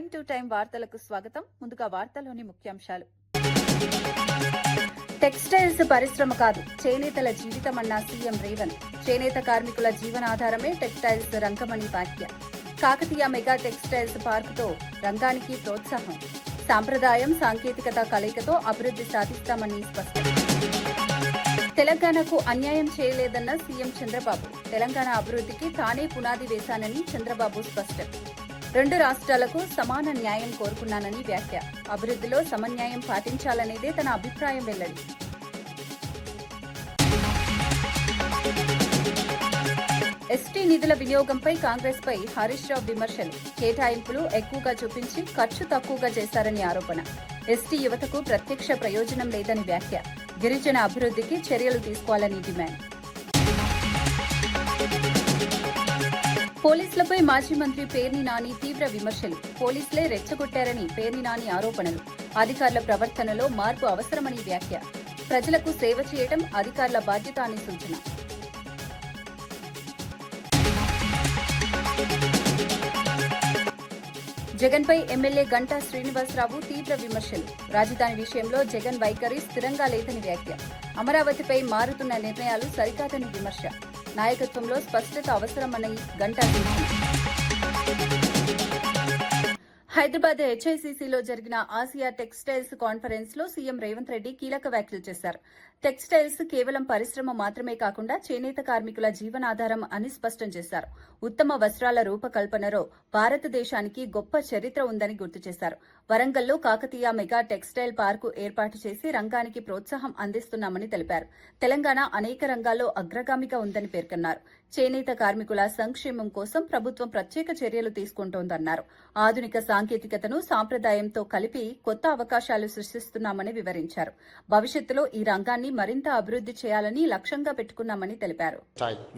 Time to time వార్తలకు స్వాగతం. ముందుగా వార్తలోని ముఖ్యాంశాలు. టెక్స్టైల్స్ పరిశ్రమ కాదు, చేనేతల జీవితమన్న సీఎం రేవంత్. చేనేత కార్మికుల జీవనాధారమే టెక్స్టైల్స్ రంగమని వ్యాఖ్య. కాకతీయ మెగా టెక్స్టైల్స్ పార్కుతో రంగానికి ప్రోత్సాహం. సాంప్రదాయం సాంకేతికత కలయికతో అభివృద్ధి సాధిస్తామని స్పష్టం. తెలంగాణకు అన్యాయం చేయలేదన్న సీఎం చంద్రబాబు. తెలంగాణ అభివృద్ధికి తానే పునాది వేశానని చంద్రబాబు స్పష్టం. రెండు రాష్ట్రాలకు సమాన న్యాయం కోరుకున్నానని వ్యాఖ్య. అభివృద్ధిలో సమన్యాయం పాటించాలనేదే తన అభిప్రాయం వెల్లడి. ఎస్టీ నిధుల వినియోగంపై కాంగ్రెస్ పై హరీష్ రావు విమర్శలు. కేటాయింపులు ఎక్కువగా చూపించి ఖర్చు తక్కువగా చేశారని ఆరోపణ. ఎస్టీ యువతకు ప్రత్యక్ష ప్రయోజనం లేదని వ్యాఖ్య. గిరిజన అభివృద్ధికి చర్యలు తీసుకోవాలని డిమాండ్. పోలీసులపై మాజీ మంత్రి పేర్ని నాని తీవ్ర విమర్శలు. పోలీసులే రెచ్చగొట్టారని పేర్ని నాని ఆరోపణలు. అధికారుల ప్రవర్తనలో మార్పు అవసరమని వ్యాఖ్య. ప్రజలకు సేవ చేయడం అధికారుల బాధ్యత అని సూచన. జగన్పై ఎమ్మెల్యే గంటా శ్రీనివాసరావు తీవ్ర విమర్శలు. రాజధాని విషయంలో జగన్ వైఖరి స్థిరంగా లేదని వ్యాఖ్య. అమరావతిపై మారుతున్న నిర్ణయాలు సరికాదని విమర్శ. నాయకత్వంలో స్పష్టత అవసరమని గంటా సూచన. హైదరాబాద్ హెచ్ఐసిసిలో జరిగిన ఆసియా టెక్స్టైల్స్ కాన్ఫరెన్స్ లో సీఎం రేవంత్ రెడ్డి కీలక వ్యాఖ్యలు చేశారు. టెక్స్టైల్స్ కేవలం పరిశ్రమ మాత్రమే కాకుండా చేనేత కార్మికుల జీవనాధారం అని స్పష్టం చేశారు. ఉత్తమ వస్త్రాల రూపకల్పనలో భారతదేశానికి గొప్ప చరిత్ర ఉందని గుర్తు చేశారు. వరంగల్లో కాకతీయ మెగా టెక్స్టైల్ పార్కు ఏర్పాటు చేసి రంగానికి ప్రోత్సాహం అందిస్తున్నామని తెలిపారు. తెలంగాణ అనేక రంగాల్లో అగ్రగామిగా ఉందని పేర్కొన్నారు. చేనేత కార్మికుల సంక్షేమం కోసం ప్రభుత్వం ప్రత్యేక చర్యలు తీసుకుంటోందన్నారు. ఆధునిక సాంకేతికతను సాంప్రదాయంతో కలిపి కొత్త అవకాశాలు సృష్టిస్తున్నామని వివరించారు. భవిష్యత్తులో ఈ రంగాన్ని మరింత అభివృద్ధి చేయాలని లక్ష్యంగా పెట్టుకున్నామని తెలిపారు.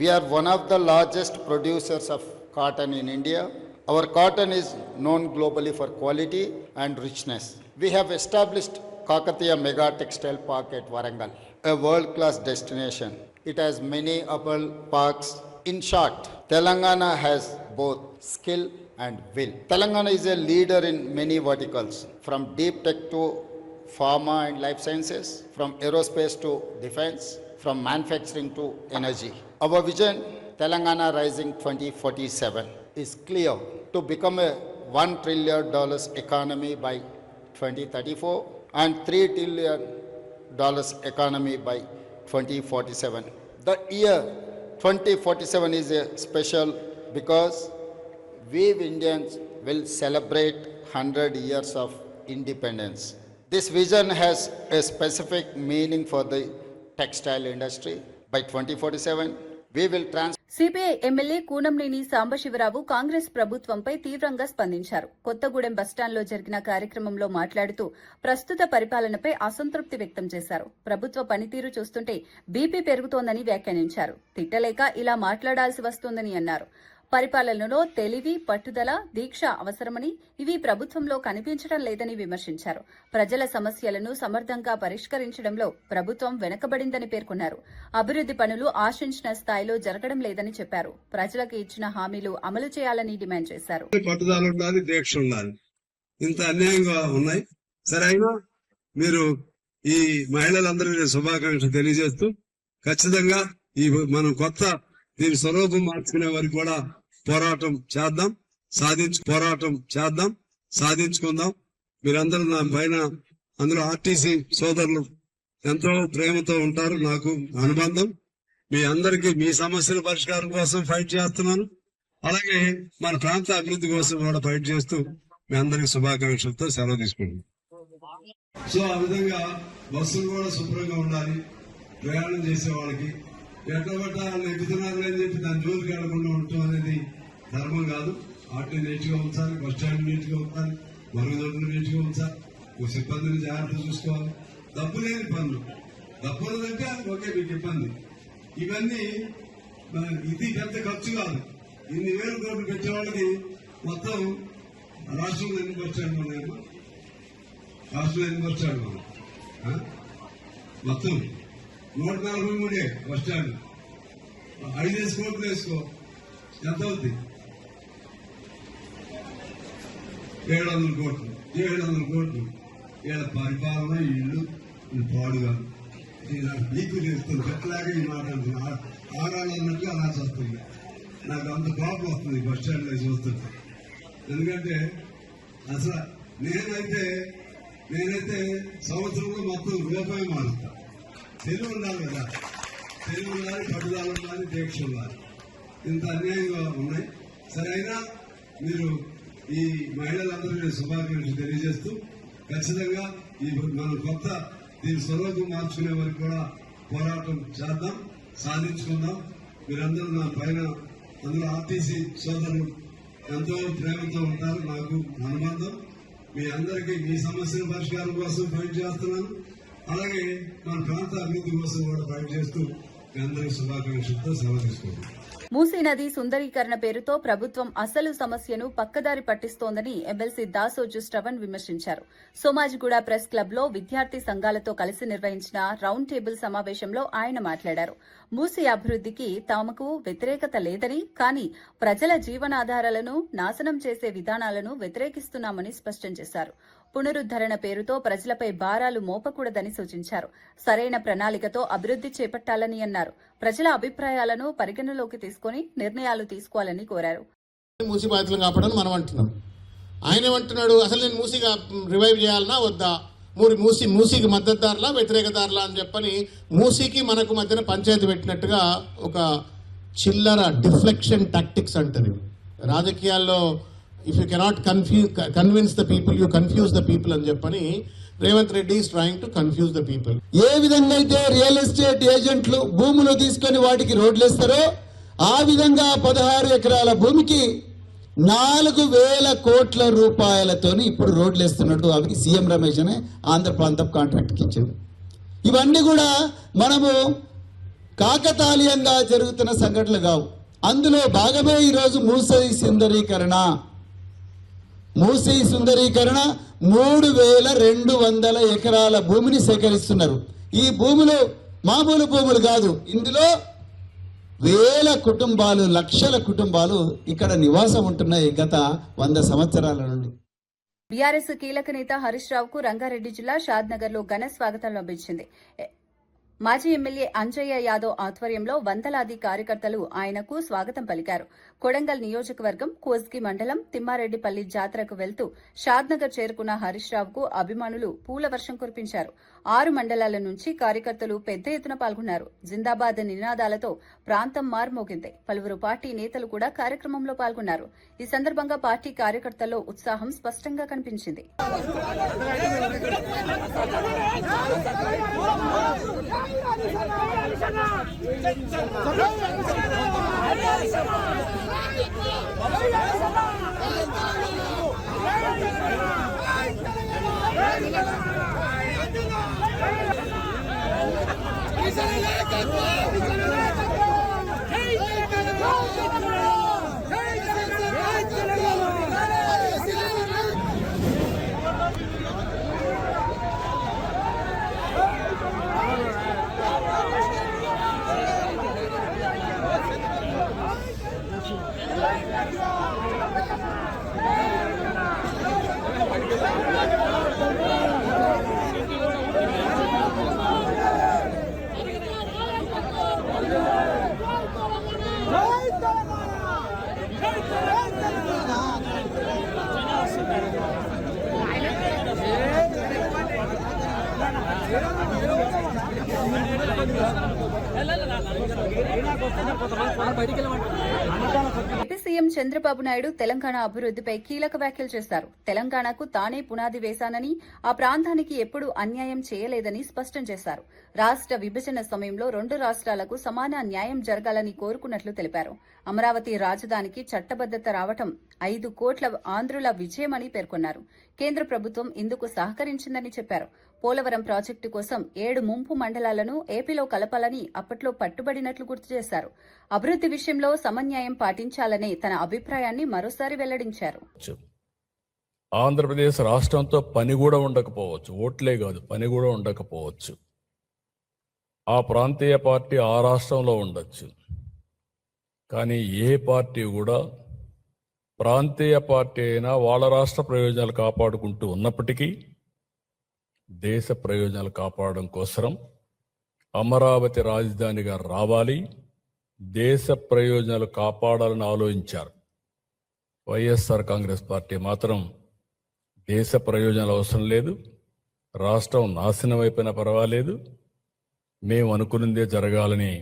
We are one of the largest producers of cotton in India. Our cotton is known globally for quality and richness. We have established Kakatiya Mega Textile Park at Warangal, a world-class destination. It has many apparel parks. In short, Telangana has both skill and will. Telangana is a leader in many verticals, from deep tech to pharma and life sciences, from aerospace to defense, from manufacturing to energy. Our vision, Telangana Rising 2047, is clear: to become a $1 trillion economy by 2034 and $3 trillion economy by 2047. The year 2047 is special because we Indians will celebrate 100 years of independence. This vision has a specific meaning for the textile industry. By 2047, we will CPI MLA Kunamneni Sambasivarao Congress ప్రభుత్వంపై తీవ్రంగా స్పందించారు. కొత్తగూడెం బస్టాండ్లో జరిగిన కార్యక్రమంలో మాట్లాడుతూ ప్రస్తుత పరిపాలనపై అసంతృప్తి వ్యక్తం చేశారు. ప్రభుత్వ పనితీరు చూస్తుంటే బీపీ పెరుగుతోందని వ్యాఖ్యానించారు. తిట్టలేక ఇలా మాట్లాడాల్సి వస్తోందని అన్నారు. పరిపాలనలో తెలివి, పట్టుదల, దీక్ష అవసరమని, ఇవి ప్రభుత్వంలో కనిపించడం లేదని విమర్శించారు. ప్రజల సమస్యలను సమర్థంగా పరిష్కరించడంలో ప్రభుత్వం వెనకబడిందని పేర్కొన్నారు. అభివృద్ది పనులు ఆశించిన స్థాయిలో జరగడం లేదని చెప్పారు. ప్రజలకు ఇచ్చిన హామీలు అమలు చేయాలని డిమాండ్ చేశారు. పట్టుదల ఉండాలి, దీక్ష ఉండాలి. ఇంత అన్యాయంగా ఉన్నాయి. సరే, అయినా మీరు ఈ మహిళలందరికీ శుభాకాంక్షలు తెలియజేస్తూ ఖచ్చితంగా ఈ మనం కొత్త దీని స్వరూపం మార్చుకునే వరకు కూడా పోరాటం చేద్దాం, సాధించుకుందాం. మీరందరూ నా పైన, అందులో ఆర్టీసీ సోదరులు ఎంతో ప్రేమతో ఉంటారు. నాకు అనుబంధం. మీ అందరికీ మీ సమస్యల పరిష్కారం కోసం ఫైట్ చేస్తున్నాను. అలాగే మన ప్రాంత అభివృద్ధి కోసం కూడా ఫైట్ చేస్తూ మీ అందరికి శుభాకాంక్షలతో సెలవు తీసుకుంటున్నాను. సో ఆ విధంగా బస్సులు కూడా శుభ్రంగా ఉండాలి. ప్రయాణం చేసే వాళ్ళకి ఎట్లా పట్ట వాళ్ళు ఎక్కుతున్నారు అని చెప్పి దాని జోలికి వెళ్లకుండా ఉండటం అనేది ధర్మం కాదు. ఆటో నీట్గా ఉంచాలి, బస్ స్టాండ్ నీట్గా ఉంచాలి, మరుగుదొడ్లు నీట్గా ఉంచాలి, సిబ్బందిని జాగ్రత్త చూసుకోవాలి. డబ్బు లేని పనులు, డబ్బు ఉన్నదంటే ఓకే మీకు ఇబ్బంది. ఇవన్నీ ఇది పెద్ద ఖర్చు కాదు. ఇన్ని వేల కోట్లు పెట్టే వాళ్ళకి మొత్తం రాష్ట్రంలో ఎన్ని వచ్చాడు మనం, మొత్తం 143 బస్ స్టాండ్. 5 కోట్లు వేసుకో, ఎంత అవుతుంది? 700 కోట్లు 700 కోట్లు వీళ్ళ పరిపాలన ఇల్లు పాడుగా నీకు తెలుస్తుంది ఎట్లాగే ఈ మాట అంటున్నా ఆరాలు అన్నట్టు అలా వస్తుంది. నాకు అంత కోపం వస్తుంది బస్ స్టాండ్ లో చూస్తుంటే. ఎందుకంటే అసలు నేనైతే సంవత్సరంలో మొత్తం రూపాయి మారుతా. తెలివి ఉండాలి కదా, తెలివి ఉండాలి, పట్టుదల ఉండాలి, దీక్ష ఉండాలి. ఇంత అన్యాయంగా ఉన్నాయి. సరైనా మీరు ఈ మహిళలందరూ శుభాకాంక్షలు తెలియజేస్తూ ఖచ్చితంగా ఈ మన కొత్త దీని స్వరూపం మార్చుకునే వరకు కూడా పోరాటం చేద్దాం, సాధించుకుందాం. మీరందరూ నా పైన అందులో ఆర్టీసీ సోదరులు ఎంతో ప్రేమతో ఉంటారు. నాకు అనుబంధం. మీ అందరికీ మీ సమస్యల పరిష్కారం కోసం ఫైట్ చేస్తున్నాను. అలాగే మన ప్రాంత అభివృద్ధి కోసం కూడా ఫైట్ చేస్తూ మీ అందరికీ శుభాకాంక్షలతో సెలవు తీసుకుంటున్నాను. మూసీ నది సుందరీకరణ పేరుతో ప్రభుత్వం అసలు సమస్యను పక్కదారి పట్టిస్తోందని ఎమ్మెల్సీ దాసోజు శ్రవణ్ విమర్శించారు. సోమాజిగూడ ప్రెస్ క్లబ్ లో విద్యార్థి సంఘాలతో కలిసి నిర్వహించిన రౌండ్ టేబుల్ సమావేశంలో ఆయన మాట్లాడారు. మూసీ అభివృద్దికి తమకు వ్యతిరేకత లేదని, కానీ ప్రజల జీవనాధారాలను నాశనం చేసే విధానాలను వ్యతిరేకిస్తున్నామని స్పష్టం చేశారు. పునరుద్దరణ పేరుతో ప్రజలపై భారాలు మోపకూడదని సూచించారు. సరైన ప్రణాళికతో అభివృద్ది చేపట్టాలని అన్నారు. ప్రజల అభిప్రాయాలను పరిగణలోకి తీసుకుని నిర్ణయాలు తీసుకోవాలని కోరారు. మూసీ బాధితులను కాపాడని మనం అంటున్నాం. ఆయన ఏమంటున్నాడు, అసలు నేను మూసీగా రివైవ్ చేయాలన్నా వద్దా, మూసీకి మద్దతుదారులా వ్యతిరేకదారులా అని చెప్పని మూసీకి మనకు మధ్యన పంచాయతీ పెట్టినట్టుగా ఒక చిల్లర డిఫ్లెక్షన్ టాక్టిక్స్ అంటారు రాజకీయాల్లో. If you cannot convince the people, you confuse the people అని చెప్పని Revanth Reddy is trying to confuse the people. ఏ విధంగా అయితే రియల్ ఎస్టేట్ ఏజెంట్లు భూములు తీసుకొని వాటికి రోడ్లు వేస్తారో ఆ విధంగా 16 ఎకరాల భూమికి 4,000 కోట్ల రూపాయలతోని ఇప్పుడు రోడ్లు వేస్తున్నట్టు అవి సీఎం రమేష్ అనే ఆంధ్ర ప్రాంతం కాంట్రాక్ట్కి ఇచ్చారు. ఇవన్నీ కూడా మనము కాకతాళీయంగా జరుగుతున్న సంఘటనలు కావు. అందులో భాగమే ఈరోజు మూసీ సుందరీకరణ 3,200 ఎకరాల భూమిని సేకరిస్తున్నారు. ఈ భూములు మామూలు భూములు కాదు. ఇందులో వేల కుటుంబాలు, లక్షల కుటుంబాలు ఇక్కడ నివాసం ఉంటున్నాయి గత 100 సంవత్సరాల నుండి. బీఆర్ఎస్ కీలక నేత హరీష్ రావుకు రంగారెడ్డి జిల్లా షాద్నగర్ లో ఘన స్వాగతం లభించింది. మాజీ ఎమ్మెల్యే అంజయ్య యాదవ్ ఆధ్వర్యంలో వందలాది కార్యకర్తలు ఆయనకు స్వాగతం పలికారు. కొడంగల్ నియోజకవర్గం కోస్గి మండలం తిమ్మారెడ్డిపల్లి జాతరకు వెళ్తూ షాద్నగర్ చేరుకున్న హరీష్ రావుకు అభిమానులు పూల వర్షం కురిపించారు. 6 మండలాల నుంచి కార్యకర్తలు పెద్ద ఎత్తున పాల్గొన్నారు. జిందాబాద్ నినాదాలతో ప్రాంతం మార్మోగింది. పలువురు పార్టీ నేతలు కూడా కార్యక్రమంలో పాల్గొన్నారు. ఈ సందర్భంగా పార్టీ కార్యకర్తల్లో ఉత్సాహం స్పష్టంగా కనిపించింది. ఏపీ సీఎం చంద్రబాబు నాయుడు తెలంగాణ అభివృద్దిపై కీలక వ్యాఖ్యలు చేశారు. తెలంగాణకు తానే పునాది వేశానని, ఆ ప్రాంతానికి ఎప్పుడూ అన్యాయం చేయలేదని స్పష్టం చేశారు. రాష్ట్ర విభజన సమయంలో 2 రాష్ట్రాలకు సమాన న్యాయం జరగాలని కోరుకున్నట్లు తెలిపారు. అమరావతి రాజధానికి చట్టబద్దత రావటం 5 కోట్ల ఆంధ్రుల విజయమని పేర్కొన్నారు. కేంద్ర ప్రభుత్వం ఇందుకు సహకరించిందని చెప్పారు. పోలవరం ప్రాజెక్టు కోసం 7 ముంపు మండలాలను ఏపీలో కలపాలని అప్పట్లో పట్టుబడినట్లు గుర్తు చేశారు. అభివృద్ది విషయంలో సమన్యాయం పాటించాలనే తన అభిప్రాయాన్ని మరోసారి వెల్లడించారు. ఆంధ్రప్రదేశ్ రాష్ట్రంతో పని కూడా ఉండకపోవచ్చు, ఓట్లే కాదు పని కూడా ఉండకపోవచ్చు. ఆ ప్రాంతీయ పార్టీ ఆ రాష్ట్రంలో ఉండొచ్చు, కానీ ఏ పార్టీ కూడా ప్రాంతీయ పార్టీ అయినా వాళ్ళ రాష్ట్ర ప్రయోజనాలు కాపాడుకుంటూ ఉన్నప్పటికీ దేశ ప్రయోజనాలు కాపాడడం కోసం అమరావతి రాజధానిగా రావాలి, దేశ ప్రయోజనాలు కాపాడాలని ఆలోచించారు. వైఎస్ఆర్ కాంగ్రెస్ పార్టీ మాత్రం దేశ ప్రయోజనాలు అవసరం లేదు, రాష్ట్రం నాశనం అయిపోయినా పర్వాలేదు, మేము అనుకున్నదే జరగాలని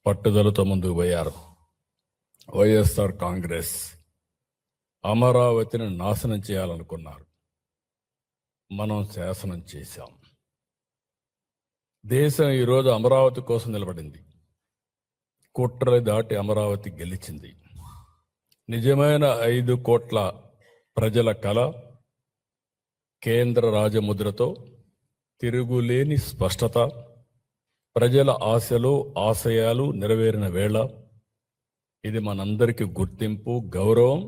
పట్టుదలతో ముందుకు పోయారు. వైఎస్ఆర్ కాంగ్రెస్ అమరావతిని నాశనం చేయాలనుకున్నారు, మనం శాసనం చేశాం. దేశం ఈరోజు అమరావతి కోసం నిలబడింది. కుట్రలు దాటి అమరావతి గెలిచింది. నిజమైన 5 కోట్ల ప్రజల కల కేంద్ర రాజముద్రతో తిరుగులేని స్పష్టత, ప్రజల ఆశలు ఆశయాలు నెరవేరిన వేళ ఇది మనందరికీ గుర్తింపు, గౌరవం.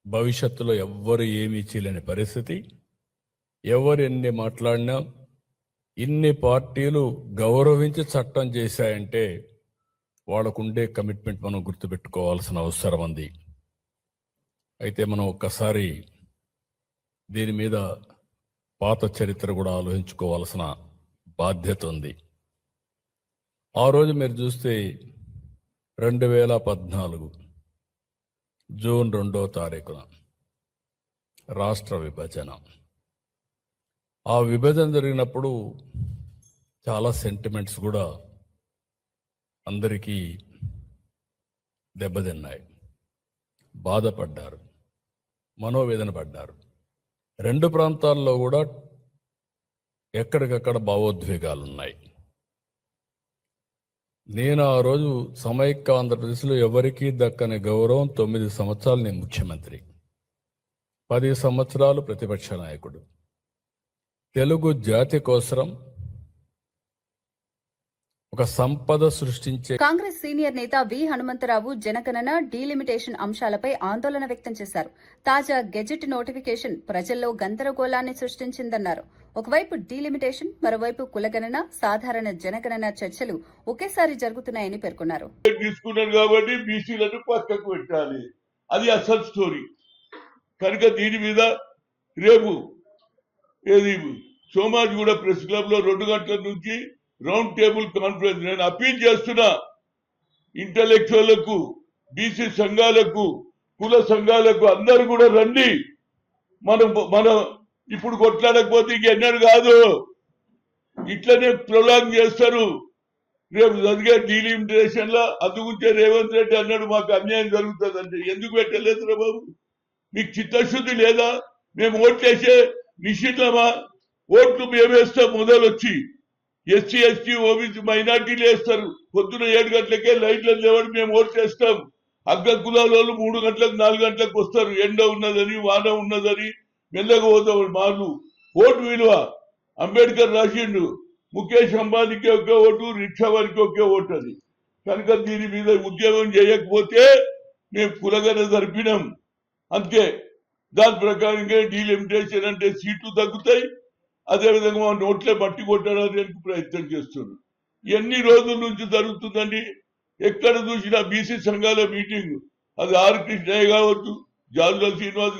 భవిష్యత్తులో ఎవ్వరు ఏమీ చేయలేని పరిస్థితి. ఎవరు ఎన్ని మాట్లాడినా, ఇన్ని పార్టీలు గౌరవించి చట్టం చేశాయంటే వాళ్ళకుండే కమిట్మెంట్ మనం గుర్తుపెట్టుకోవాల్సిన అవసరం ఉంది. అయితే మనం ఒక్కసారి దీని మీద పాత చరిత్ర కూడా ఆలోచించుకోవాల్సిన బాధ్యత ఉంది. ఆ రోజు మీరు చూస్తే 2014 జూన్ 2వ తారీఖున రాష్ట్ర విభజన. ఆ విభజన జరిగినప్పుడు చాలా సెంటిమెంట్స్ కూడా అందరికీ దెబ్బతిన్నాయి, బాధపడ్డారు, మనోవేదన పడ్డారు. 2 ప్రాంతాల్లో కూడా ఎక్కడికక్కడ భావోద్వేగాలు ఉన్నాయి. నేను ఆ రోజు సమైక్య ఆంధ్రప్రదేశ్లో ఎవరికీ దక్కని గౌరవం, 9 సంవత్సరాలు నేను ముఖ్యమంత్రి, 10 సంవత్సరాలు ప్రతిపక్ష నాయకుడు, తెలుగు జాతి కోసం ఒక సంపద సృష్టించే. కాంగ్రెస్ సీనియర్ నేత వి హనుమంతరావు జనగణన డీలిమిటేషన్ అంశాలపై ఆందోళన వ్యక్తం చేశారు. తాజా గెజెట్ నోటిఫికేషన్ ప్రజల్లో గందరగోళాన్ని సృష్టించిందన్నారు. ఒకవైపు డీలిమిటేషన్, మరోవైపు కులగణన, సాధారణ జనగణన చర్చలు ఒకేసారి జరుగుతున్నాయని పేర్కొన్నారు. తీసుకున్నారు కాబట్టి బీసీలను పక్కకు పెట్టాలి, అది అసలు స్టోరీ. కనుక దీని మీద రేపు సోమాజిగూడ ప్రెస్ క్లబ్ లో 2 గంటల నుంచి రౌండ్ టేబుల్ కాన్ఫరెన్స్. నేను అపీల్ చేస్తున్నా ఇంటలెక్చువల్లకు, బీసీ సంఘాలకు, కుల సంఘాలకు అందరూ కూడా రండి. మనం ఇప్పుడు కొట్లాడకపోతే ఇంకెన్నడూ కాదు, ఇట్లనే ప్రొలాంగ్ చేస్తారు. రేపు జరిగే డీలిమిటేషన్ లో అందుకుంటే రేవంత్ రెడ్డి అన్నాడు మాకు అన్యాయం జరుగుతుంది అంటే ఎందుకు పెట్టలేదు బాబు? మీకు చిత్తశుద్ధి లేదా? మేము ఓట్లేసే నిషిద్ధమా? ఓట్లు మేమేస్తాం మొదలొచ్చి. ఎస్సీ ఎస్టీ ఓబీసీ మైనార్టీలు వేస్తారు. పొద్దున 7 గంటలకే లైట్లను లేవని మేము ఓట్లు వేస్తాం. అగ్ర కులాల వాళ్ళు 3 గంటలకు 4 గంటలకు వస్తారు. ఎండ ఉన్నదని, వాన ఉన్నదని మెల్లగా పోతాం. మాకు ఓటు విలువ అంబేద్కర్ రాసిండు, ముఖేష్ అంబానీకి ఒకే ఓటు, రిక్షా వారికి ఒకే ఓటు అని. కనుక దీని మీద ఉద్యోగం చేయకపోతే మేము కులగన జరిపినాం అంతే. దాని ప్రకారంగా డీలిమిటేషన్ అంటే సీట్లు తగ్గుతాయి, అదేవిధంగా నోట్లే మట్టి కొట్టడానికి ప్రయత్నం చేస్తున్నారు. ఎన్ని రోజుల నుంచి జరుగుతుందండి? ఎక్కడ చూసినా బీసీ సంఘాల మీటింగ్, అది ఆర్ కృష్ణయ్య కావచ్చు, జాజుల శ్రీనివాస్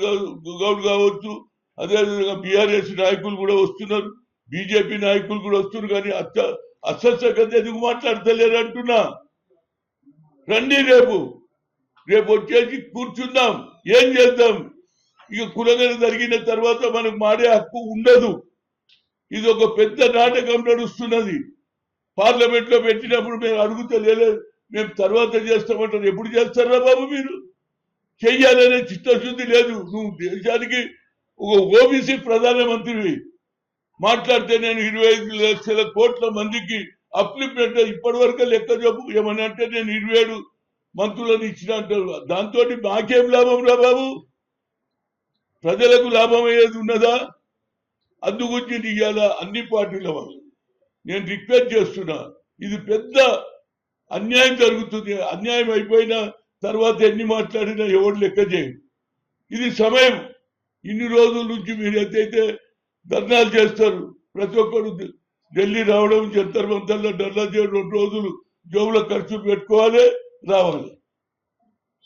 గౌడ్ కావచ్చు, అదేవిధంగా బీఆర్ఎస్ నాయకులు కూడా వస్తున్నారు, బీజేపీ నాయకులు కూడా వస్తున్నారు. కానీ అస్వస్థత ఎందుకు మాట్లాడతలేరు అంటున్నా. రండి, రేపు వచ్చేసి కూర్చుందాం, ఏం చేద్దాం. ఇక కులగన జరిగిన తర్వాత మనకు మాడే హక్కు ఉండదు. ఇది ఒక పెద్ద నాటకం నడుస్తున్నది. పార్లమెంట్ లో పెట్టినప్పుడు మేము అడుగుతలేదు, మేము తర్వాత చేస్తామంటారు. ఎప్పుడు చేస్తారా బాబు? మీరు చెయ్యాలనే చిత్తశుద్ధి లేదు. నువ్వు దేశానికి ఒక ఓబీసీ ప్రధానమంత్రివి, మాట్లాడితే నేను 25 లక్షల కోట్ల మందికి అప్లిమెంట్ ఇప్పటి వరకు లెక్క చెప్పు. ఏమని అంటే నేను 27 మంత్రులను ఇచ్చిన అంటారు. దాంతో మాకేం లాభం రా బాబు? ప్రజలకు లాభం అయ్యేది ఉన్నదా? అందుగురించి ఇవాళ అన్ని పార్టీల వాళ్ళు నేను రిక్వెస్ట్ చేస్తున్నా, ఇది పెద్ద అన్యాయం జరుగుతుంది. అన్యాయం అయిపోయిన తర్వాత ఎన్ని మాట్లాడినా ఎవరు లెక్క చేయం. ఇది సమయం. ఇన్ని రోజుల నుంచి మీరు ఎంతైతే ధర్నాలు చేస్తారు, ప్రతి ఒక్కరు ఢిల్లీ రావడం, జంతర్ మంతర్లో ధర్నా చేయడం, 2 రోజులు జోబుల ఖర్చు పెట్టుకోవాలి, రావాలి.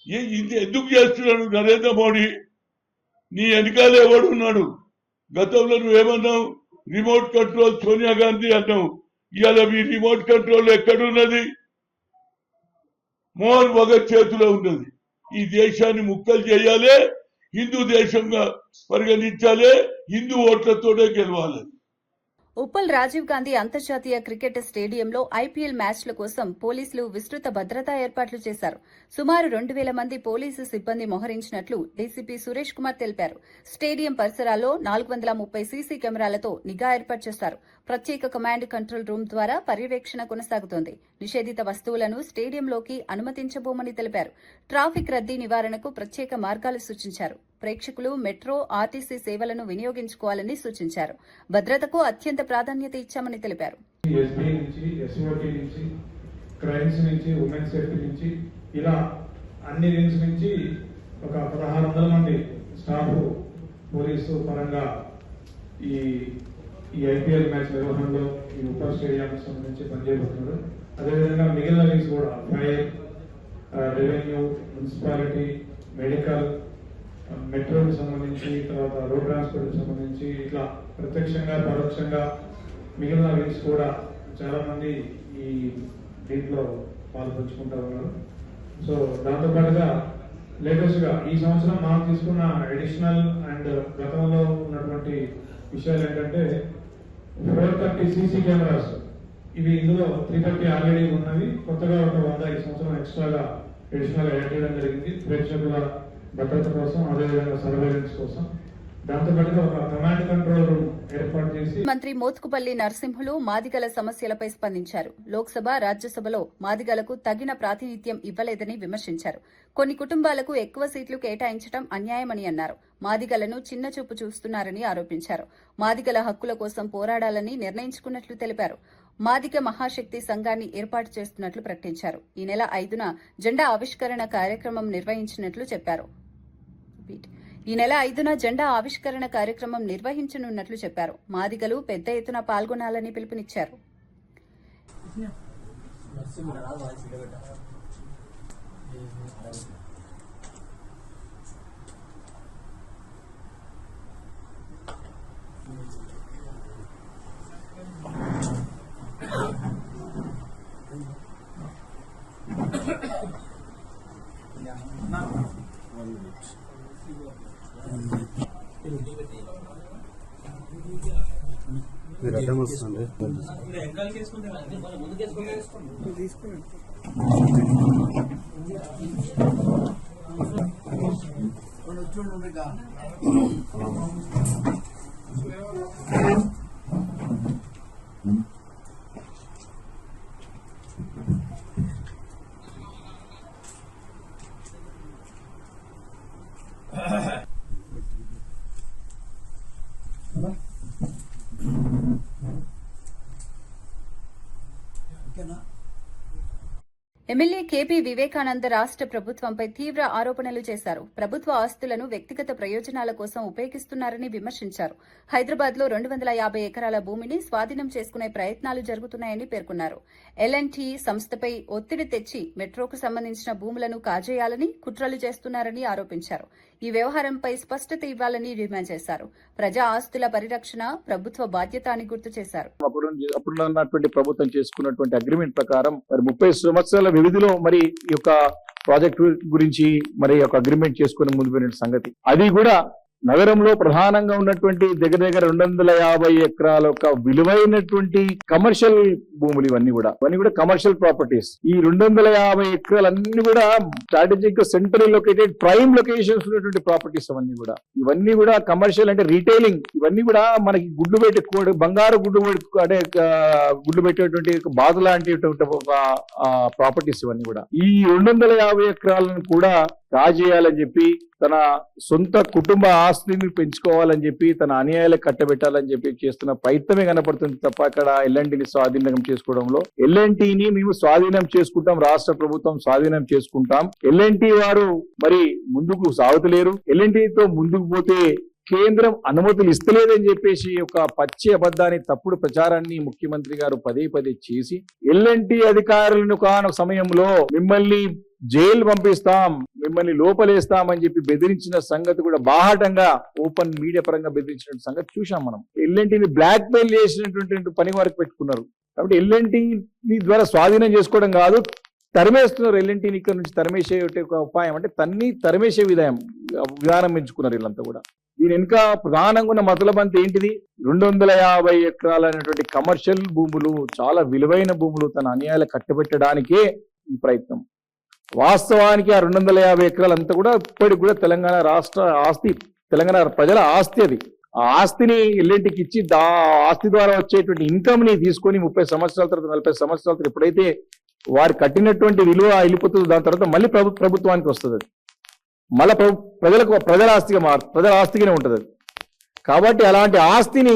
ఇది ఎందుకు చేస్తున్నాడు నరేంద్ర మోడీ? నీ వెనకాల ఎవడు ఉన్నాడు? గతంలో నువ్వేమన్నావు? రిమోట్ కంట్రోల్ సోనియా గాంధీ అన్నావు. ఇవాళ మీ రిమోట్ కంట్రోల్ ఎక్కడున్నది? మోహన్ భగత్ చేతిలో ఉన్నది. ఈ దేశాన్ని ముక్కలు చేయాలి, హిందూ దేశంగా పరిగణించాలి, హిందూ ఓట్లతోనే గెలవాలి. ఉప్పల్ రాజీవ్ గాంధీ అంతర్జాతీయ క్రికెట్ స్టేడియంలో ఐపీఎల్ మ్యాచ్ల కోసం పోలీసులు విస్తృత భద్రతా ఏర్పాట్లు చేశారు. సుమారు 2,000 మంది పోలీసు సిబ్బంది మోహరించినట్లు డీసీపీ సురేష్ కుమార్ తెలిపారు. స్టేడియం పరిసరాల్లో 430 సీసీ కెమెరాలతో నిఘా ఏర్పాటు చేశారు. ప్రత్యేక కమాండ్ కంట్రోల్ రూమ్ ద్వారా పర్యవేక్షణ కొనసాగుతోంది. నిషేధిత వస్తువులను స్టేడియంలోకి అనుమతించబోమని తెలిపారు. ట్రాఫిక్ రద్దీ నివారణకు ప్రత్యేక మార్గాలు సూచించారు. ప్రేక్షకులు మెట్రో, ఆర్టీసీ సేవలను వినియోగించుకోవాలని సూచించారు. భద్రతకు అత్యంత ప్రాధాన్యత ఇచ్చామని తెలిపారు. ఎస్బీ నుంచి, ఎస్ఓటీ నుంచి, క్రైమ్స్ నుంచి, ఉమెన్ సేఫ్టీ నుంచి, ఇలా అన్ని వింగ్స్ నుంచి ఒక 1,600 మంది స్టాఫ్ పోలీసు పరంగా ఈ ఐపీఎల్ మ్యాచ్ నిర్వహణలో ఈ ఉప్పల్ స్టేడియం సంబంధించి పనిచేయబోతున్నారు. అదేవిధంగా మిగిలిన వింగ్స్ కూడా ఫైర్, రెవెన్యూ, మున్సిపాలిటీ, మెడికల్, మెట్రోకి సంబంధించి, తర్వాత రోడ్ ట్రాన్స్పోర్ట్కి సంబంధించి ఇట్లా ప్రత్యక్షంగా పరోక్షంగా మిగిలిన వింగ్స్ కూడా చాలా మంది ఈ దీంట్లో పాల్పంచుకుంటా ఉన్నారు. సో దాంతోపాటుగా లేటెస్ట్ గా ఈ సంవత్సరం మనం తీసుకున్న అడిషనల్ అండ్ గతంలో ఉన్నటువంటి విషయాలు ఏంటంటే 430 సీసీ కెమెరాస్, ఇవి ఇందులో 330 ఆల్రెడీ ఉన్నవి, కొత్తగా ఒక 100 ఈ సంవత్సరం ఎక్స్ట్రాగా అడిషనల్ గా యాడ్ చేయడం జరిగింది ప్రేక్షకుల భద్రత కోసం, అదేవిధంగా సర్వేలెన్స్ కోసం. దాంతోపాటుగా ఒక కమాండ్ కంట్రోల్ రూమ్ ఏర్పాటు చేసి మంత్రి మోత్కుపల్లి నరసింహులు మాదిగల సమస్యలపై స్పందించారు. లోక్సభ, రాజ్యసభలో మాదిగలకు తగిన ప్రాతినిధ్యం ఇవ్వలేదని విమర్శించారు. కొన్ని కుటుంబాలకు ఎక్కువ సీట్లు కేటాయించడం అన్యాయమని అన్నారు. మాదిగలను చిన్నచూపు చూస్తున్నారని ఆరోపించారు. మాదిగల హక్కుల కోసం పోరాడాలని నిర్ణయించుకున్నట్లు తెలిపారు. మాదిగ మహాశక్తి సంఘాన్ని ఏర్పాటు చేస్తున్నట్లు ప్రకటించారు. ఈ నెల 5న జెండా ఆవిష్కరణ కార్యక్రమం నిర్వహించినట్లు చెప్పారు. మాదిగలు పెద్ద ఎత్తున పాల్గొనాలని పిలుపునిచ్చారు. మీరు అడ్డం వస్తుంది. ఎమ్మెల్యే కేపీ వివేకానంద రాష్ట్ర ప్రభుత్వంపై తీవ్ర ఆరోపణలు చేశారు. ప్రభుత్వ ఆస్తులను వ్యక్తిగత ప్రయోజనాల కోసం ఉపయోగిస్తున్నారని విమర్శించారు. హైదరాబాద్లో 250 ఎకరాల భూమిని స్వాధీనం చేసుకునే ప్రయత్నాలు జరుగుతున్నాయని పేర్కొన్నారు. ఎల్ఎన్టీ సంస్థపై ఒత్తిడి తెచ్చి మెట్రోకు సంబంధించిన భూములను కాజేయాలని కుట్రలు చేస్తున్నారని ఆరోపించారు. ఈ వ్యవహారంపై స్పష్టత ఇవ్వాలని డిమాండ్ చేశారు. ప్రజా ఆస్తుల పరిరక్షణ ప్రభుత్వ బాధ్యత అని గుర్తు చేశారు. అప్పుడు ఉన్నటువంటి ప్రభుత్వం చేసుకున్నటువంటి అగ్రిమెంట్ ప్రకారం మరి 30 సంవత్సరాల వ్యవధిలో మరి ఈ యొక్క ప్రాజెక్టు గురించి మరి ఒక అగ్రిమెంట్ చేసుకుని ముందు పోయిన సంగతి, అది కూడా నగరంలో ప్రధానంగా ఉన్నటువంటి దగ్గర 250 ఎకరాల ఒక విలువైనటువంటి కమర్షియల్ భూములు, ఇవన్నీ కూడా కమర్షియల్ ప్రాపర్టీస్. ఈ 250 ఎకరాలన్నీ కూడా strategic central located prime locations ఉన్నటువంటి ప్రాపర్టీస్. ఇవన్నీ కూడా కమర్షియల్ అంటే రీటైలింగ్. ఇవన్నీ కూడా మనకి గుడ్లు పెట్టి బంగారు గుడ్డు అంటే గుడ్లు పెట్టేటువంటి బాధ లాంటి ప్రాపర్టీస్. ఇవన్నీ కూడా ఈ 250 ఎకరాలను కూడా రాజేయాలని చెప్పి, తన సొంత కుటుంబ ఆస్తిని పెంచుకోవాలని చెప్పి, తన అన్యాయాలకు కట్టబెట్టాలని చెప్పి చేస్తున్న ప్రయత్నమే కనపడుతుంది తప్ప అక్కడ ఎల్ఎన్టీని స్వాధీనం చేసుకోవడంలో. ఎల్ఎన్టీని మేము స్వాధీనం చేసుకుంటాం, రాష్ట్ర ప్రభుత్వం స్వాధీనం చేసుకుంటాం. ఎల్ఎన్టీ వారు మరి ముందుకు సాగుతలేరు. ఎల్ఎన్టీతో ముందుకు పోతే కేంద్రం అనుమతులు ఇస్తలేదని చెప్పేసి ఒక పచ్చి అబద్ధాన్ని, తప్పుడు ప్రచారాన్ని ముఖ్యమంత్రి గారు పదే చేసి ఎల్ఎన్టీ అధికారులను కాని సమయంలో మిమ్మల్ని జైలు పంపిస్తాం, మిమ్మల్ని లోపలేస్తామని చెప్పి బెదిరించిన సంగతి కూడా బాహాటంగా ఓపెన్ మీడియా పరంగా బెదిరించిన సంగతి చూసాం మనం. ఎల్ఎన్టీని బ్లాక్ మెయిల్ చేసినటువంటి పని వరకు పెట్టుకున్నారు. కాబట్టి ఎల్ఎన్టీని ద్వారా స్వాధీనం చేసుకోవడం కాదు, తరిమేస్తున్నారు. ఎల్ఎన్టీని ఇక్కడ నుంచి తరిమేసే ఒక ఉపాయం అంటే తరిమేసే విధానం ఎంచుకున్నారు వీళ్ళంతా కూడా. దీని వెనుక ప్రధానంగా ఉన్న మతలబంతి ఏంటిది? 250 ఎకరాలు అనేటువంటి కమర్షియల్ భూములు, చాలా విలువైన భూములు తన అన్యాయాలు కట్టబెట్టడానికే ఈ ప్రయత్నం. వాస్తవానికి ఆ 250 ఎకరాలంతా కూడా ఇప్పటికి కూడా తెలంగాణ రాష్ట్ర ఆస్తి, తెలంగాణ ప్రజల ఆస్తి. అది ఆ ఆస్తిని ఎల్ఎన్టీకి ఇచ్చి ఆస్తి ద్వారా వచ్చేటువంటి ఇన్కమ్ ని తీసుకొని 30 సంవత్సరాల తర్వాత 40 సంవత్సరాల తర్వాత ఎప్పుడైతే వారు కట్టినటువంటి విలువ వెళ్ళిపోతుందో దాని తర్వాత మళ్ళీ ప్రభుత్వానికి వస్తుంది. అది మళ్ళీ ప్రజల ఆస్తిగానే ఉంటుంది అది. కాబట్టి అలాంటి ఆస్తిని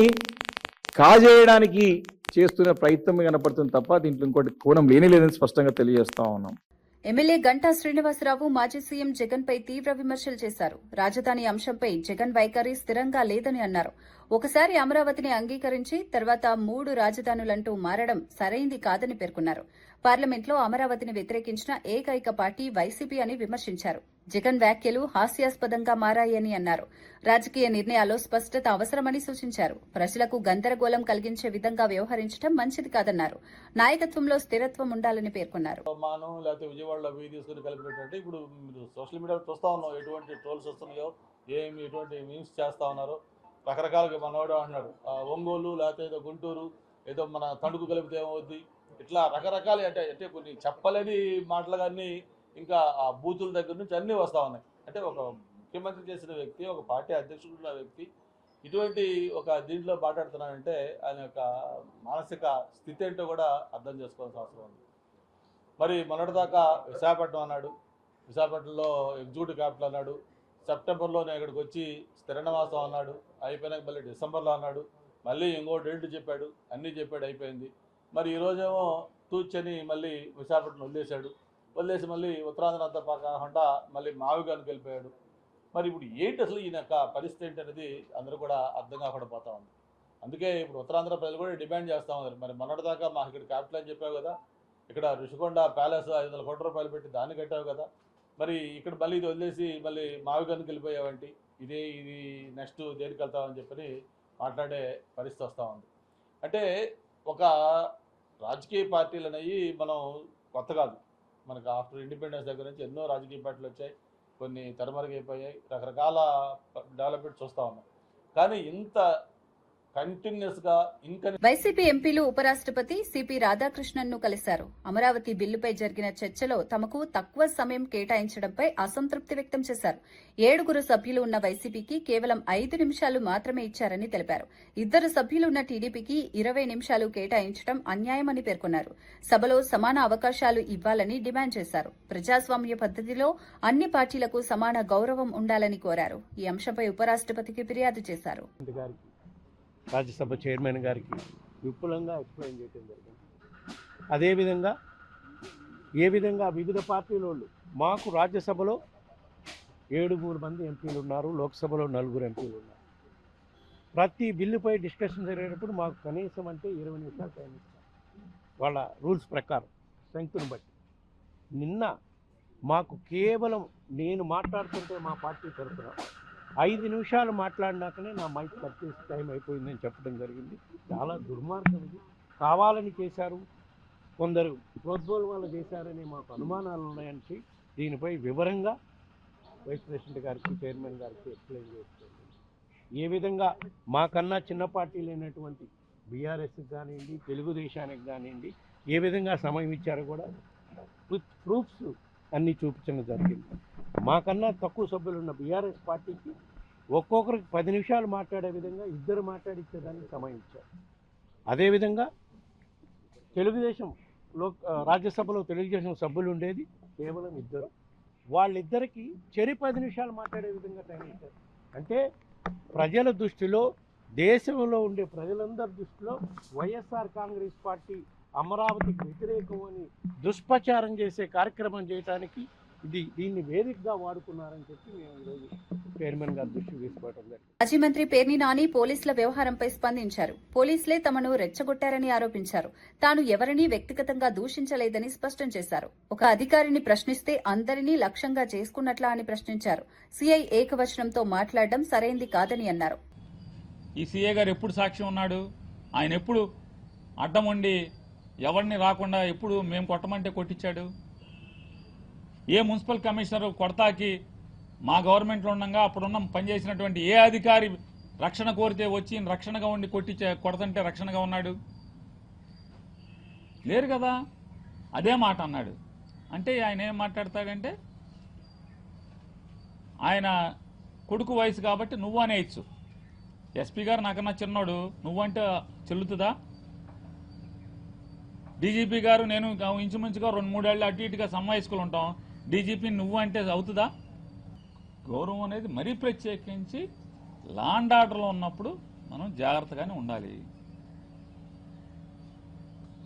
కాజేయడానికి చేస్తున్న ప్రయత్నం కనపడుతుంది తప్ప దీంట్లో ఇంకోటి కోణం లేదని స్పష్టంగా తెలియజేస్తా ఉన్నాం. ఎమ్మెల్యే గంటా శ్రీనివాసరావు మాజీ సీఎం జగన్ పై తీవ్ర విమర్శలు చేశారు. రాజధాని అంశంపై జగన్ వైఖరి స్థిరంగా లేదని అన్నారు. ఒకసారి అమరావతిని అంగీకరించి తర్వాత 3 రాజధానులంటూ మారడం సరైంది కాదని పేర్కొన్నారు. పార్లమెంట్లో అమరావతిని వ్యతిరేకించిన ఏకైక పార్టీ వైసీపీ అని విమర్శించారు. జగన్ వ్యాఖ్యలు హాస్యాస్పదంగా మారాయని అన్నారు. రాజకీయ నిర్ణయాల్లో స్పష్టత అవసరమని సూచించారు. ప్రజలకు గందరగోళం కలిగించే విధంగా వ్యవహరించడం మంచిది కాదన్నారు. నాయకత్వంలో స్థిరత్వం ఉండాలని పేర్కొన్నారు. మాను లేకపోతే విజయవాడలో అవి తీసుకుని కలిపినట్టు ఇప్పుడు మీరు సోషల్ మీడియాలో చూస్తూ ఉన్నాం, ఎటువంటి ట్రోల్స్ వస్తున్నాయో, ఎటువంటి మీమ్స్ చేస్తూ ఉన్నారో. రకరకాలుగా మనవాడు అంటున్నాడు ఒంగోలు లేకపోతే ఏదో గుంటూరు ఏదో మన తణుకు కలిపితే ఏమవుద్ది, ఇట్లా రకరకాల అంటే కొన్ని చెప్పలేని మాటలు కానీ ఇంకా ఆ బూతుల దగ్గర నుంచి అన్నీ వస్తూ ఉన్నాయి. అంటే ఒక ముఖ్యమంత్రి చేసిన వ్యక్తి, ఒక పార్టీ అధ్యక్షుడు ఉన్న వ్యక్తి ఇటువంటి ఒక దీంట్లో మాట్లాడుతున్నాడంటే ఆయన యొక్క మానసిక స్థితి ఏంటో కూడా అర్థం చేసుకోవాల్సిన అవసరం ఉంది. మరి మొన్నటిదాకా విశాఖపట్నం అన్నాడు, విశాఖపట్నంలో ఎగ్జిక్యూటివ్ క్యాపిటల్ అన్నాడు, సెప్టెంబర్లోనే ఇక్కడికి వచ్చి స్థిర నివాసం అన్నాడు, అయిపోయినాక మళ్ళీ డిసెంబర్లో అన్నాడు, మళ్ళీ ఇంకో డేట్ చెప్పాడు, అన్నీ చెప్పాడు, అయిపోయింది. మరి ఈరోజేమో తూచని మళ్ళీ విశాఖపట్నం వదిలేసి మళ్ళీ ఉత్తరాంధ్ర అంతా కాకుండా మళ్ళీ మావిగానికి వెళ్ళిపోయాడు. మరి ఇప్పుడు ఏంటి అసలు ఈయన యొక్క పరిస్థితి ఏంటి అనేది అందరూ కూడా అర్థం కాకుండా పోతా ఉంది. అందుకే ఇప్పుడు ఉత్తరాంధ్ర ప్రజలు కూడా డిమాండ్ చేస్తూ ఉన్నారు. మరి మొన్నటిదాకా మాకు ఇక్కడ క్యాపిటల్ అని చెప్పావు కదా, ఇక్కడ ఋషికొండ ప్యాలెస్ 500 కోట్ల రూపాయలు పెట్టి దాన్ని కట్టావు కదా, మరి ఇక్కడ మళ్ళీ ఇది వదిలేసి మళ్ళీ మావిగానికి వెళ్ళిపోయావంటి, ఇది నెక్స్ట్ దేనికి వెళ్తామని చెప్పని మాట్లాడే పరిస్థితి వస్తూ ఉంది. అంటే ఒక రాజకీయ పార్టీలు అనేవి మనం కొత్త కాదు, మనకు ఆఫ్టర్ ఇండిపెండెన్స్ దగ్గర నుంచి ఎన్నో రాజకీయ పార్టీలు వచ్చాయి, కొన్ని తెరమరుగైపోయాయి, రకరకాల డెవలప్మెంట్ చూస్తూ ఉన్నాం. కానీ ఇంత కంటిన్యూస్గా వైసీపీ ఎంపీలు ఉపరాష్ట్రపతి సిపి రాధాకృష్ణన్ను కలిశారు. అమరావతి బిల్లుపై జరిగిన చర్చలో తమకు తక్కువ సమయం కేటాయించడంపై అసంతృప్తి వ్యక్తం చేశారు. 7 సభ్యులు ఉన్న వైసీపీకి కేవలం 5 నిమిషాలు మాత్రమే ఇచ్చారని తెలిపారు. 2 సభ్యులు ఉన్న టీడీపీకి 20 నిమిషాలు కేటాయించడం అన్యాయమని పేర్కొన్నారు. సభలో సమాన అవకాశాలు ఇవ్వాలని డిమాండ్ చేశారు. ప్రజాస్వామ్య పద్దతిలో అన్ని పార్టీలకు సమాన గౌరవం ఉండాలని కోరారు. ఈ అంశంపై ఉపరాష్ట్రపతికి ఫిర్యాదు చేశారు. రాజ్యసభ చైర్మన్ గారికి విపులంగా ఎక్స్ప్లెయిన్ చేయడం జరిగింది. అదేవిధంగా ఏ విధంగా వివిధ పార్టీల వాళ్ళు, మాకు రాజ్యసభలో 7 మంది ఎంపీలు ఉన్నారు, లోక్సభలో 4 ఎంపీలు ఉన్నారు. ప్రతి బిల్లుపై డిస్కషన్ జరిగేటప్పుడు మాకు కనీసం అంటే 20 నిమిషాలు టైం ఇస్తారు వాళ్ళ రూల్స్ ప్రకారం స్ట్రెంగ్త్ను బట్టి. నిన్న మాకు కేవలం నేను మాట్లాడుతుంటే మా పార్టీ తరఫున 5 నిమిషాలు మాట్లాడినాకనే నా మైక్ కట్ చేసి టైం అయిపోయిందని చెప్పడం జరిగింది. చాలా దుర్మార్గం ఇది, కావాలని చేశారు, కొందరు ప్రోద్బోల్ వాళ్ళు చేశారని మాకు అనుమానాలు ఉన్నాయని దీనిపై వివరంగా వైస్ ప్రెసిడెంట్ గారికి, చైర్మన్ గారికి ఎక్స్ప్లెయిన్ చేస్తుంది. ఏ విధంగా మాకన్నా చిన్న పార్టీలు అయినటువంటి బీఆర్ఎస్కి కానివ్వండి, తెలుగుదేశానికి కానివ్వండి ఏ విధంగా సమయం ఇచ్చారో కూడా ప్రూఫ్స్ అన్నీ చూపించడం జరిగింది. మాకన్నా తక్కువ సభ్యులు ఉన్న బీఆర్ఎస్ పార్టీకి ఒక్కొక్కరికి 10 నిమిషాలు మాట్లాడే విధంగా 2 మాట్లాడించేదానికి సమయం ఇచ్చారు. అదేవిధంగా తెలుగుదేశంలో రాజ్యసభలో తెలుగుదేశం సభ్యులు ఉండేది కేవలం 2, వాళ్ళిద్దరికి 10 నిమిషాలు మాట్లాడే విధంగా టైం ఇచ్చారు. అంటే ప్రజల దృష్టిలో, దేశంలో ఉండే ప్రజలందరి దృష్టిలో వైఎస్ఆర్ కాంగ్రెస్ పార్టీ అమరావతికి వ్యతిరేకం అని దుష్ప్రచారం చేసే కార్యక్రమం చేయడానికి దీన్ని వేదికగా వాడుకున్నారని చెప్పి మేము ఈరోజు చైర్మన్ గారి దృష్టికి తీసుకోవడం జరిగింది. మాజీ మంత్రి పేర్ని నాని పోలీసుల వ్యవహారంపై స్పందించారు. పోలీసులే తమను రెచ్చగొట్టారని ఆరోపించారు. తాను ఎవరినీ వ్యక్తిగతంగా దూషించలేదని స్పష్టం చేశారు. ఒక అధికారిని ప్రశ్నిస్తే అందరినీ లక్ష్యంగా చేసుకున్నట్లా అని ప్రశ్నించారు. సీఐ ఏకవచనంతో మాట్లాడడం సరైంది కాదని అన్నారు. ఈ సీఏ గారు ఎప్పుడు సాక్ష్యం ఉన్నాడు? ఆయన ఎప్పుడు అడ్డం ఉండి ఎవరిని రాకుండా ఎప్పుడు మేము కొట్టమంటే కొట్టించాడు? ఏ మున్సిపల్ కమిషనర్ కొడతాకి మా గవర్నమెంట్లో ఉండగా అప్పుడున్న పనిచేసినటువంటి ఏ అధికారి రక్షణ కోరితే వచ్చి రక్షణగా ఉండి కొడతంటే రక్షణగా ఉన్నాడు? లేరు కదా. అదే మాట అన్నాడు అంటే ఆయన ఏం మాట్లాడతాడంటే ఆయన కొడుకు వయసు కాబట్టి నువ్వు అనేయచ్చు. ఎస్పీ గారు నాకన్నా చిన్నోడు, నువ్వంటే చెల్లుతుందా? డీజీపీ గారు నేను ఇంచుమించుగా 2-3 ఏళ్ళు అటు ఇటుగా సమావేశకులు ఉంటాం. డీజీపీ నువ్వు అంటే అవుతుందా? గౌరవం అనేది మరీ ప్రత్యేకించి లా అండ్ ఆర్డర్లో ఉన్నప్పుడు మనం జాగ్రత్తగానే ఉండాలి.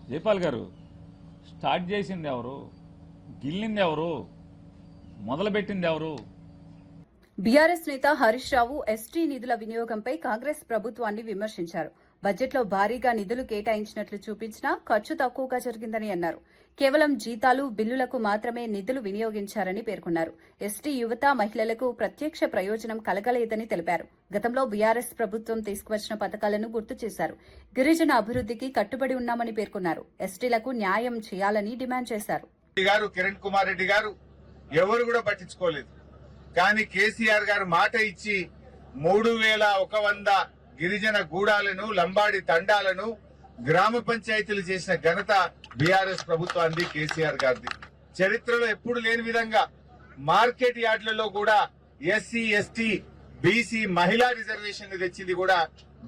జైపాల్ గారు స్టార్ట్ చేసింది ఎవరు? గిల్లింది ఎవరు? మొదలుపెట్టింది ఎవరు? బీఆర్ఎస్ నేత హరీష్ రావు ఎస్టీ నిధుల వినియోగంపై కాంగ్రెస్ ప్రభుత్వాన్ని విమర్శించారు. బడ్జెట్లో భారీగా నిధులు కేటాయించినట్లు చూపించినా ఖర్చు తక్కువగా జరిగిందని అన్నారు. కేవలం జీతాలు, బిల్లులకు మాత్రమే నిధులు వినియోగించారని పేర్కొన్నారు. ఎస్టీ యువత, మహిళలకు ప్రత్యక్ష ప్రయోజనం కలగలేదని తెలిపారు. గతంలో బీఆర్ఎస్ ప్రభుత్వం తీసుకువచ్చిన పథకాలను గుర్తు చేశారు. గిరిజన అభివృద్ధికి కట్టుబడి ఉన్నామని పేర్కొన్నారు. ఎస్టీలకు న్యాయం చేయాలని డిమాండ్ చేశారు. కిరణ్ కుమార్ రెడ్డి గారు ఎవరు కూడా పట్టించుకోలేదు. కానీ కేసీఆర్ గారు మాట ఇచ్చి 3100 గిరిజన గూడాలను, లంబాడి తండాలను గ్రామ పంచాయతీలు చేసిన ఘనత బీఆర్ఎస్ ప్రభుత్వాన్ని, కేసీఆర్ గారిది. చరిత్రలో ఎప్పుడు లేని విధంగా మార్కెట్ యార్డులలో కూడా ఎస్సీ, ఎస్టీ, బీసీ మహిళా రిజర్వేషన్ తెచ్చింది కూడా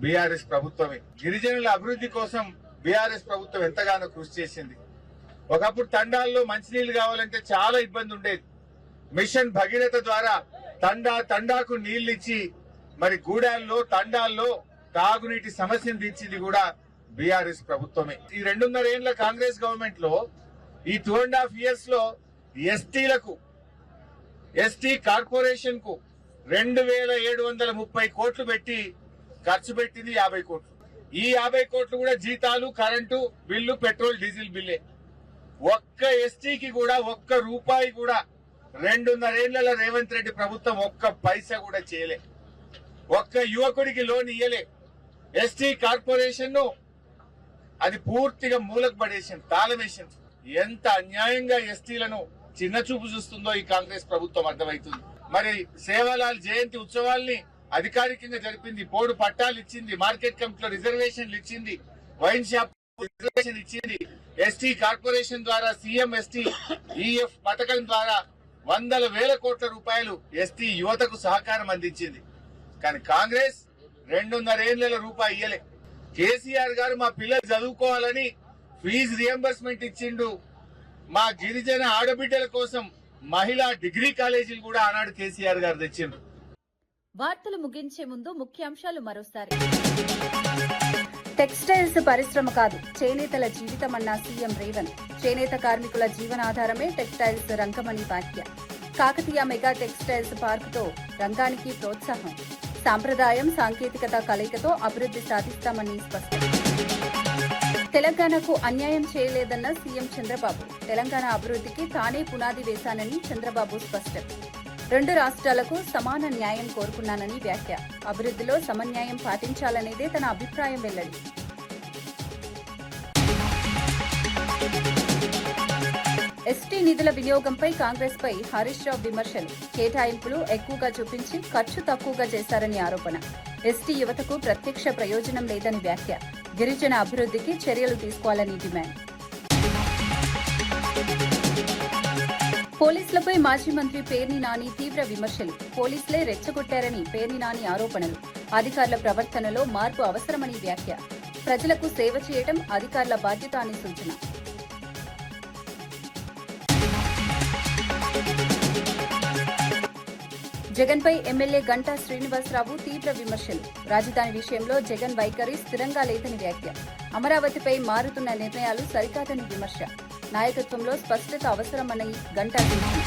బీఆర్ఎస్ ప్రభుత్వమే. గిరిజనుల అభివృద్ధి కోసం బీఆర్ఎస్ ప్రభుత్వం ఎంతగానో కృషి చేసింది. ఒకప్పుడు తండాల్లో మంచినీళ్లు కావాలంటే చాలా ఇబ్బంది ఉండేది. మిషన్ భగీరథ ద్వారా తండాకు నీళ్లు ఇచ్చి మరి గూడాల్లో, తండాల్లో తాగునీటి సమస్యను తీర్చింది కూడా బీఆర్ఎస్ ప్రభుత్వమే. ఈ 2.5 ఏళ్ల కాంగ్రెస్ గవర్నమెంట్ లో, ఈ 2.5 years లో ఎస్టీలకు, ఎస్టీ కార్పొరేషన్ కు 2730 కోట్లు పెట్టి ఖర్చు పెట్టింది 50 కోట్లు. ఈ 50 కోట్లు కూడా జీతాలు, కరెంటు బిల్లు, పెట్రోల్, డీజిల్ బిల్లే. ఒక్క ఎస్టీకి కూడా ఒక్క రూపాయి కూడా 2.5 ఏళ్ల రేవంత్ రెడ్డి ప్రభుత్వం ఒక్క పైసా కూడా చేయలే. ఒక్క యువకుడికి లోన్ ఇయ్యలే. ఎస్టీ కార్పొరేషన్ ను అది పూర్తిగా మూలకు పడేసింది, తాళమేసింది. ఎంత అన్యాయంగా ఎస్టీలను చిన్న చూపు చూస్తుందో ఈ కాంగ్రెస్ ప్రభుత్వం అర్థమవుతుంది. మరి సేవాలాల్ జయంతి ఉత్సవాల్ని అధికారికంగా జరిపింది, పోడు పట్టాలు ఇచ్చింది, మార్కెట్ కమిటీలో రిజర్వేషన్లు ఇచ్చింది, వైన్ షాప్ రిజర్వేషన్ ఇచ్చింది. ఎస్టీ కార్పొరేషన్ ద్వారా సీఎం ఎస్టీ ఈఎఫ్ పథకం ద్వారా 100,000 కోట్ల రూపాయలు ఎస్టీ యువతకు సహకారం అందించింది. కానీ కాంగ్రెస్ 2.5 ఏళ్ల రూపాయి ఇయ్యలే. కేసీఆర్ గారు మా పిల్లలు చదువుకోవాలని ఫీజు రియంబర్స్మెంట్ ఇచ్చిండు. మా గిరిజన ఆడబిడ్డల కోసం మహిళా డిగ్రీ కాలేజీలు కూడా ఆనాడు కేసీఆర్ గారు తెచ్చిండు. వార్తలు ముగించే ముందు ముఖ్యాంశాలు మరోసారి. టెక్స్టైల్స్ పరిశ్రమ కాదు, చేనేతల జీవితమన్న సీఎం రేవంత్. చేనేత కార్మికుల జీవనాధారమే టెక్స్టైల్స్ రంగమని వ్యాఖ్య. కాకతీయ మెగా టెక్స్టైల్స్ పార్కుతో రంగానికి ప్రోత్సాహం. సాంప్రదాయం, సాంకేతికత కలయికతో అభివృద్ధి సాధిస్తామని స్పష్టం. తెలంగాణకు అన్యాయం చేయలేదన్న సీఎం చంద్రబాబు. తెలంగాణ అభివృద్ధికి తానే పునాది వేశానని చంద్రబాబు స్పష్టం. 2 రాష్ట్రాలకు సమాన న్యాయం కోరుకున్నానని వ్యాఖ్య. అభివృద్ధిలో సమన్యాయం పాటించాలనేదే తన అభిప్రాయం వెల్లడి. ఎస్టీ నిధుల వినియోగంపై కాంగ్రెస్ పై హరీష్ రావు విమర్శలు. కేటాయింపులు ఎక్కువగా చూపించి ఖర్చు తక్కువగా చేశారని ఆరోపణ. ఎస్టీ యువతకు ప్రత్యక్ష ప్రయోజనం లేదని వ్యాఖ్య. గిరిజన అభివృద్ధికి చర్యలు తీసుకోవాలని డిమాండ్. పోలీసులపై మాజీ మంత్రి పేర్ని నాని తీవ్ర విమర్శలు. పోలీసులే రెచ్చగొట్టారని పేర్ని నాని ఆరోపణలు. అధికారుల ప్రవర్తనలో మార్పు అవసరమని వ్యాఖ్య. ప్రజలకు సేవ చేయడం అధికారుల బాధ్యత అని సూచన. జగన్పై ఎమ్మెల్యే గంటా శ్రీనివాసరావు తీవ్ర విమర్శలు. రాజధాని విషయంలో జగన్ వైఖరి స్థిరంగా లేదని వ్యాఖ్య. అమరావతిపై మారుతున్న నిర్ణయాలు సరికాదని విమర్శ. నాయకత్వంలో స్పష్టత అవసరమని గంటా సూచన.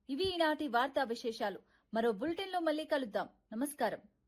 ఇవి ఈనాటి వార్తా విశేషాలు. మరో బులెటిన్లో మళ్ళీ కలుద్దాం. నమస్కారం.